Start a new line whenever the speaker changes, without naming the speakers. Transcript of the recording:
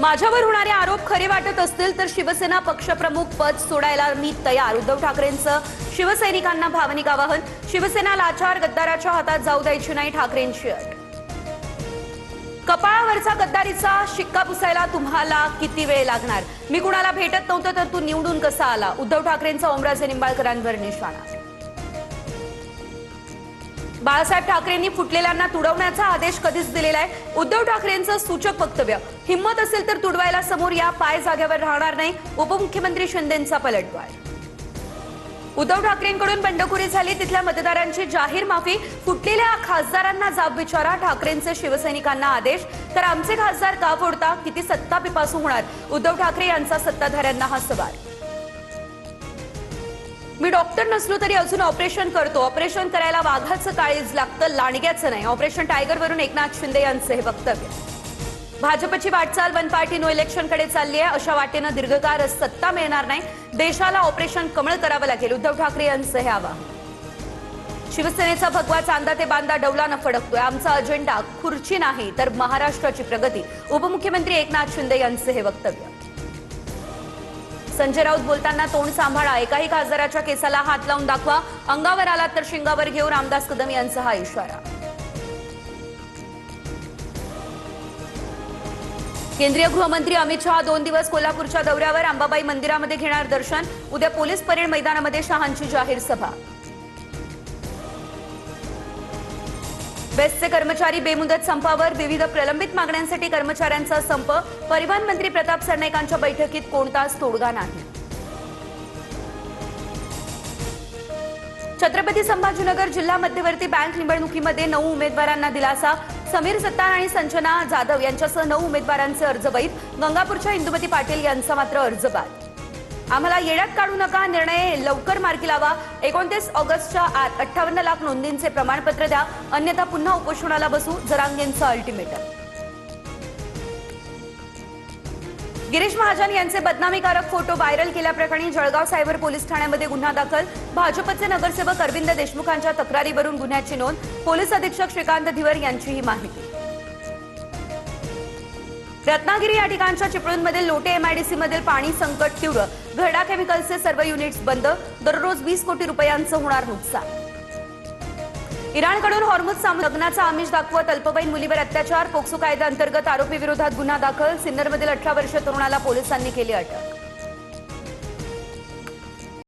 माझ्यावर होणारे आरोप खरे वाटत असतील तर शिवसेना पक्षप्रमुख पद सोडायला मी तयार। उद्धव ठाकरेंचं शिवसैनिकांना भावनिक आवाहन। शिवसेना लाचार गद्दाराच्या हातात जाऊ द्यायची नाही, ठाकरेंची अट। कपाळावरचा गद्दारीचा शिक्का पुसायला तुम्हाला किती वेळ लागणार? मी कुणाला भेटत नव्हतं तर तू निवडून कसा आला? उद्धव ठाकरेंचा ओमराजे निंबाळकरांवर निशाणा। बाळासाहेब ठाकरेंनी फुटलेल्यांना तुडवण्याचा आदेश कधीच दिलेला आहे? उद्धव ठाकरेंचं सूचक वक्तव्य। हिम्मत असेल तर तुडवायला समोर या, पाय जागेवर राहणार नाही, उपमुख्यमंत्री शिंदेंचा पलटवार। उद्धव ठाकरेंकडून बंडखोरी झाली, तिथल्या मतदारांची जाहीर माफी। फुटलेल्या खासदारांना जाब विचारा, ठाकरेंचे शिवसैनिकांना आदेश। तर आमचे खासदार का फोडता? किती सत्ता पिपासू होणार? उद्धव ठाकरे यांचा सत्ताधाऱ्यांना हा सवाल। मी डॉक्टर नसलो तरी अजून ऑपरेशन करतो। ऑपरेशन करायला वाघाचं काळीज लागतं, लांडग्याचं नाही। ऑपरेशन टायगरवरून एकनाथ शिंदे यांचे हे वक्तव्य। भाजपची वाटचाल वन पार्टी नो इलेक्शनकडे चालली आहे। अशा वाटेनं दीर्घकाळ सत्ता मिळणार नाही, देशाला ऑपरेशन कमळ करावं लागेल, उद्धव ठाकरे यांचं हे आवाहन। शिवसेनेचा भगवा चांदा ते बांदा डौलानं फडकतोय। आमचा अजेंडा खुर्ची नाही तर महाराष्ट्राची प्रगती, उपमुख्यमंत्री एकनाथ शिंदे यांचे हे वक्तव्य। संजय राऊत बोलताना तोंड सांभाळा, एकाही खासदाराच्या केसाला हात लावून दाखवा, अंगावर आलात तर शिंगावर घेऊ, रामदास कदम यांचा हा इशारा। केंद्रीय गृहमंत्री अमित शहा 2 दिवस कोल्हापूरच्या दौऱ्यावर। अंबाबाई मंदिरामध्ये घेणार दर्शन, उद्या पोलीस परेड मैदानामध्ये शहांची जाहीर सभा। बेस्टचे कर्मचारी बेमुदत संपावर, विविध प्रलंबित मागण्यांसाठी कर्मचाऱ्यांचा संप। परिवहन मंत्री प्रताप सरनाईकांच्या बैठकीत कोणताच तोडगा नाही। छत्रपती संभाजीनगर जिल्हा मध्यवर्ती बँक निवडणुकीमध्ये 9 उमेदवारांना दिलासा। समीर सत्तार आणि संजना जाधव यांच्यासह 9 उमेदवारांचे अर्ज वैध। गंगापूरच्या इंदुमती पाटील यांचा मात्र अर्ज बाद। आम्हाला येड्यात काढू नका, निर्णय लवकर मार्गी लावा। 29 ऑगस्टच्या आत 58 लाख नोंदींचे प्रमाणपत्र द्या, अन्यथा पुन्हा उपोषणाला बसू, जरांगेंचं अल्टिमेटम। गिरीश महाजन यांचे बदनामीकारक फोटो व्हायरल केल्याप्रकरणी जळगाव सायबर पोलीस ठाण्यामध्ये गुन्हा दाखल। भाजपचे नगरसेवक अरविंद देशमुखांच्या तक्रारीवरून गुन्ह्याची नोंद। पोलीस अधीक्षक श्रीकांत धिवर यांची ही माहिती। रत्नागिरी या ठिकाणच्या चिपळूणमधील लोटे एमआयडीसी मधील पाणी संकट तीव्र। घरडा केमिकल्सचे सर्व युनिट्स बंद, दररोज 20 कोटी रुपयांचं होणार नुकसान। इराणकडून हॉर्मुझ लग्नाचा आमिष दाखवत अल्पवयीन मुलीवर अत्याचार। पोक्सो कायद्याअंतर्गत आरोपी विरोधात गुन्हा दाखल। सिन्नरमधील 18 वर्षीय तरुणाला पोलिसांनी केली अटक।